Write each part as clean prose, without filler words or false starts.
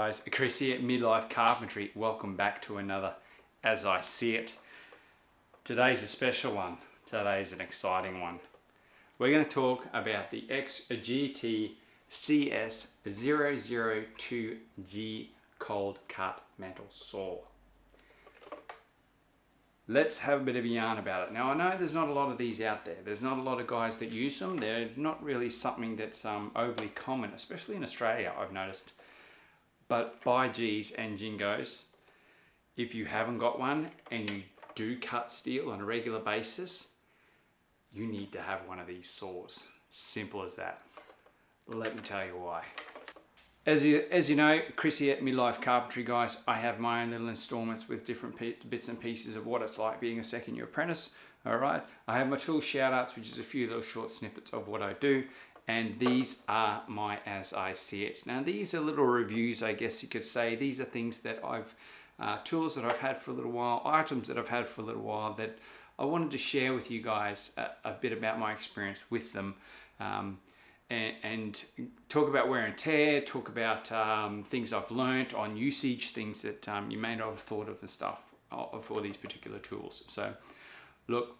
guys, Chris here at Midlife Carpentry. Welcome back to another As I See It. Today's a special one. Today's an exciting one. We're going to talk about the XGT CS002G cold cut metal saw. Let's have a bit of a yarn about it. Now I know there's not a lot of these out there. There's not a lot of guys that use them. They're not really something that's overly common, especially in Australia, I've noticed. But by G's and Jingos, if you haven't got one and you do cut steel on a regular basis, you need to have one of these saws. Simple as that. Let me tell you why. As you know, Chris here at Midlife Carpentry, guys, I have my own little installments with different bits and pieces of what it's like being a second year apprentice. All right, I have my tool shout outs, which is a few little short snippets of what I do. And these are my As I See It. Now these are little reviews, I guess you could say. These are things that tools that I've had for a little while, items that I've had for a little while that I wanted to share with you guys a bit about my experience with them. And talk about wear and tear, talk about things I've learnt on usage, things that you may not have thought of and stuff for these particular tools. So look,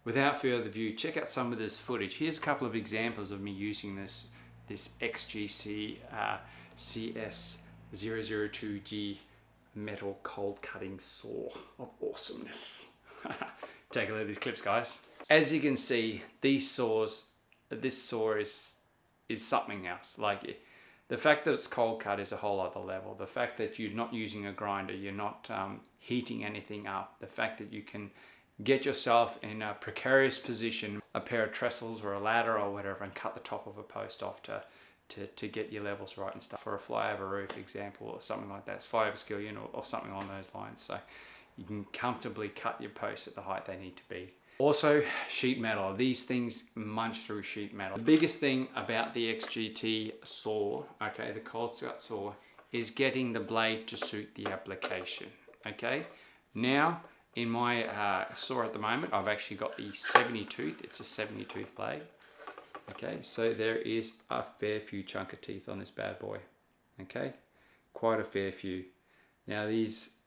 without further ado, check out some of this footage. Here's a couple of examples of me using this XGT CS002G metal cold cutting saw of awesomeness. Take a look at these clips, guys. As you can see, this saw is something else. Like the fact that it's cold cut is a whole other level. The fact that you're not using a grinder, you're not heating anything up, the fact that you can get yourself in a precarious position, a pair of trestles or a ladder or whatever, and cut the top of a post off to get your levels right and stuff for a flyover roof example or something like that. It's flyover skillion or something along those lines. So you can comfortably cut your posts at the height they need to be. Also, sheet metal. These things munch through sheet metal. The biggest thing about the XGT saw, okay, the cold cut saw, is getting the blade to suit the application, okay? Now, in my saw at the moment, I've actually got the 70 tooth. It's a 70 tooth blade, okay? So there is a fair few chunk of teeth on this bad boy, okay? Quite a fair few. Now these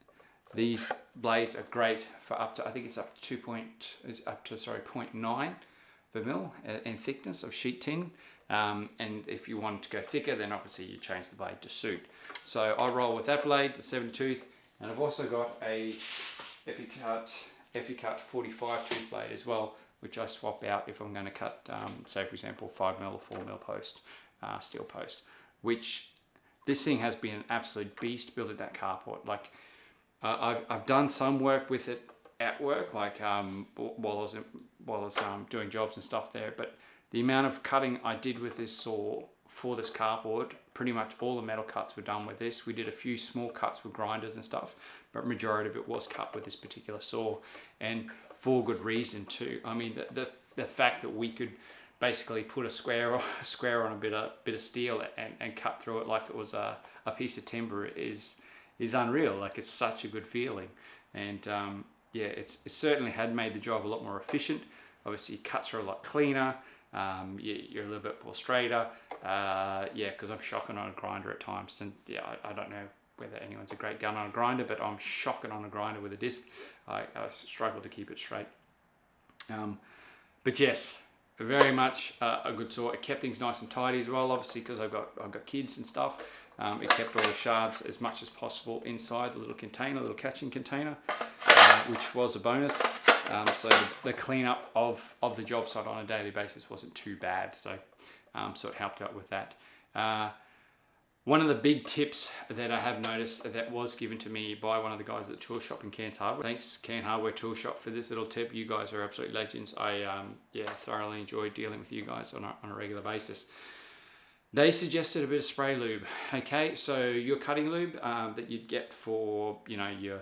blades are great for up to, I think it's up to 0.9 per mil in thickness of sheet tin. And if you want to go thicker, then obviously you change the blade to suit. So I roll with that blade, the 70 tooth, and I've also got a EpiCut 45 tooth blade as well, which I swap out if I'm going to cut, say for example, 5mm or 4mm post, steel post, which this thing has been an absolute beast building that carport. Like, I've done some work with it at work, like while I was doing jobs and stuff there. But the amount of cutting I did with this saw for this carport, pretty much all the metal cuts were done with this. We did a few small cuts with grinders and stuff, but majority of it was cut with this particular saw, and for good reason too. I mean, the fact that we could basically put a square on a bit of steel and cut through it like it was a piece of timber is unreal. Like, it's such a good feeling. And yeah, it certainly had made the job a lot more efficient. Obviously, it cuts through a lot cleaner. You're a little bit more straighter. Yeah, because I'm shocking on a grinder at times. And yeah, I don't know whether anyone's a great gun on a grinder, but I'm shocking on a grinder with a disc. I struggle to keep it straight. But yes, very much a good saw. It kept things nice and tidy as well, obviously, because I've got kids and stuff. It kept all the shards as much as possible inside the little container, little catching container, which was a bonus. So the cleanup of the job site on a daily basis wasn't too bad. So it helped out with that. One of the big tips that I have noticed that was given to me by one of the guys at the tool shop in Cairns Hardware. Thanks, Cairns Hardware Tool Shop, for this little tip. You guys are absolute legends. I thoroughly enjoy dealing with you guys on a regular basis. They suggested a bit of spray lube. Okay, so your cutting lube that you'd get for your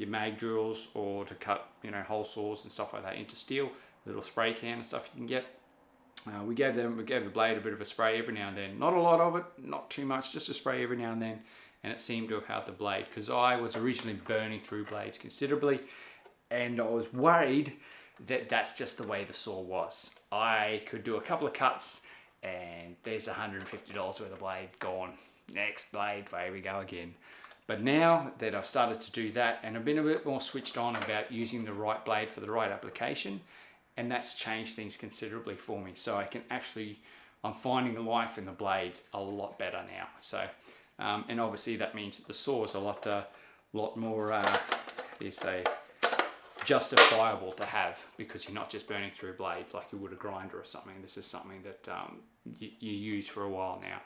mag drills or to cut hole saws and stuff like that into steel, little spray can and stuff you can get. We gave the blade a bit of a spray every now and then. Not a lot of it, not too much, just a spray every now and then, and it seemed to have helped the blade, because I was originally burning through blades considerably, and I was worried that that's just the way the saw was. I could do a couple of cuts and there's $150 worth of blade gone. next blade, here we go again. But now that I've started to do that, and I've been a bit more switched on about using the right blade for the right application, and that's changed things considerably for me. So I can actually, I'm finding the life in the blades a lot better now. So, and obviously that means that the saw is a lot more, how do you say, justifiable to have, because you're not just burning through blades like you would a grinder or something. This is something that you use for a while now.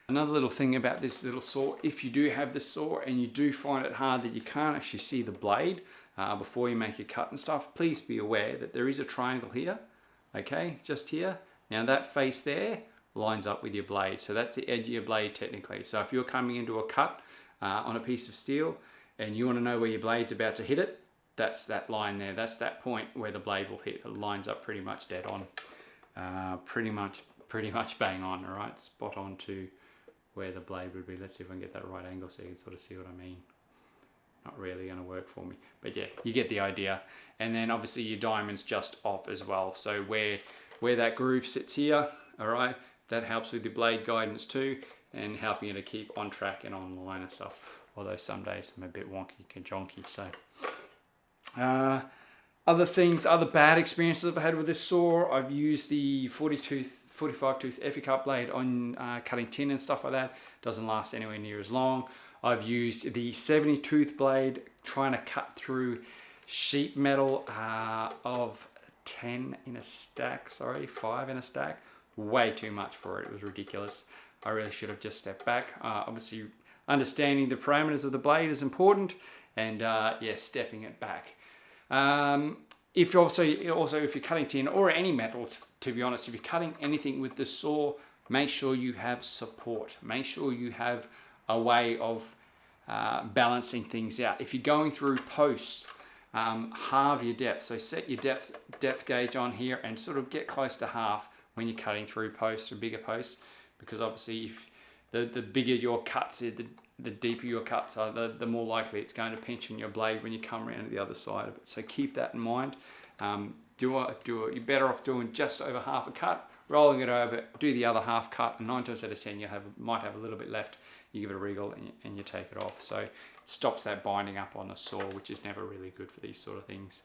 Another little thing about this little saw, if you do have this saw and you do find it hard that you can't actually see the blade before you make your cut and stuff, please be aware that there is a triangle here, okay, just here. Now that face there lines up with your blade, so that's the edge of your blade technically. So if you're coming into a cut on a piece of steel and you want to know where your blade's about to hit it, that's that line there, that's that point where the blade will hit. It lines up pretty much dead on, pretty much bang on, all right, spot on to where the blade would be. Let's see if I can get that right angle so you can sort of see what I mean. Not really going to work for me, but yeah, you get the idea. And then obviously your diamond's just off as well, so where that groove sits here, all right, that helps with your blade guidance too, and helping you to keep on track and on line and stuff, although some days I'm a bit wonky jonky. So other things, other bad experiences I've had with this saw, I've used the 45 tooth Effie cut blade on cutting tin and stuff like that. Doesn't last anywhere near as long. I've used the 70 tooth blade trying to cut through sheet metal of 10 in a stack, sorry, 5 in a stack. Way too much for it. It was ridiculous. I really should have just stepped back. Obviously understanding the parameters of the blade is important, and yeah, stepping it back. If you're also if you're cutting tin or any metal, to be honest, if you're cutting anything with the saw, make sure you have support. Make sure you have a way of balancing things out. If you're going through posts, halve your depth. So set your depth gauge on here and sort of get close to half when you're cutting through posts or bigger posts, because obviously if the bigger your cuts are, the deeper your cuts are, the more likely it's going to pinch in your blade when you come around to the other side of it. So keep that in mind. You're better off doing just over half a cut, rolling it over, do the other half cut, and 9 times out of 10 you might have a little bit left. You give it a wriggle and you take it off. So it stops that binding up on the saw, which is never really good for these sort of things.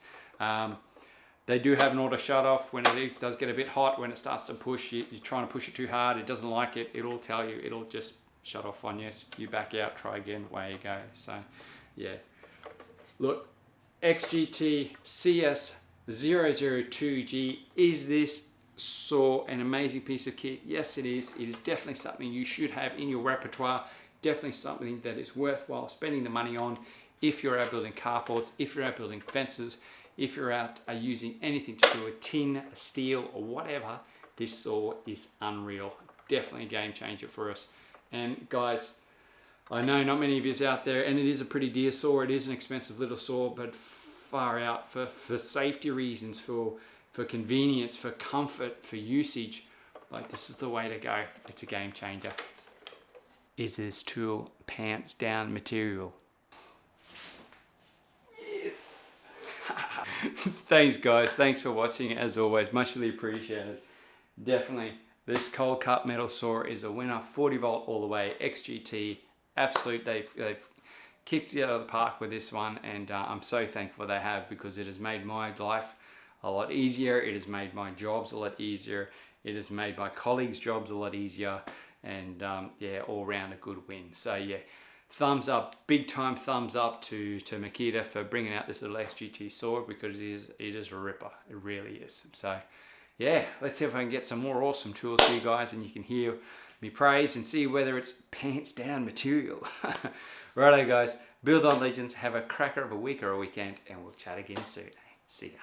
They do have an auto shut off when it does get a bit hot. When it starts to push, you're trying to push it too hard, it doesn't like it, it'll tell you, it'll just shut off on you. You back out, try again, away you go. So yeah, look, XGT CS002G, is this saw an amazing piece of kit? Yes, it is. It is definitely something you should have in your repertoire. Definitely something that is worthwhile spending the money on if you're out building carports, if you're out building fences, if you're out using anything to do with tin, steel, or whatever. This saw is unreal. Definitely a game changer for us. And guys, I know not many of you out there, and it is a pretty dear saw. It is an expensive little saw, but far out for safety reasons, for convenience, for comfort, for usage, like this is the way to go. It's a game changer. Is this tool pants down material? Yes. Thanks guys, thanks for watching. As always, muchly appreciated. Definitely this cold cut metal saw is a winner. 40 volt all the way, XGT, absolute. They've kicked it out of the park with this one, and I'm so thankful they have, because it has made my life a lot easier. It has made my jobs a lot easier. It has made my colleagues' jobs a lot easier, and yeah, all round a good win. So yeah, thumbs up, big time thumbs up to Makita for bringing out this little XGT saw, because it is a ripper. It really is. So yeah, let's see if I can get some more awesome tools for you guys, and you can hear me praise and see whether it's pants down material. Righto guys, build on legends, have a cracker of a week or a weekend, and we'll chat again soon. See ya.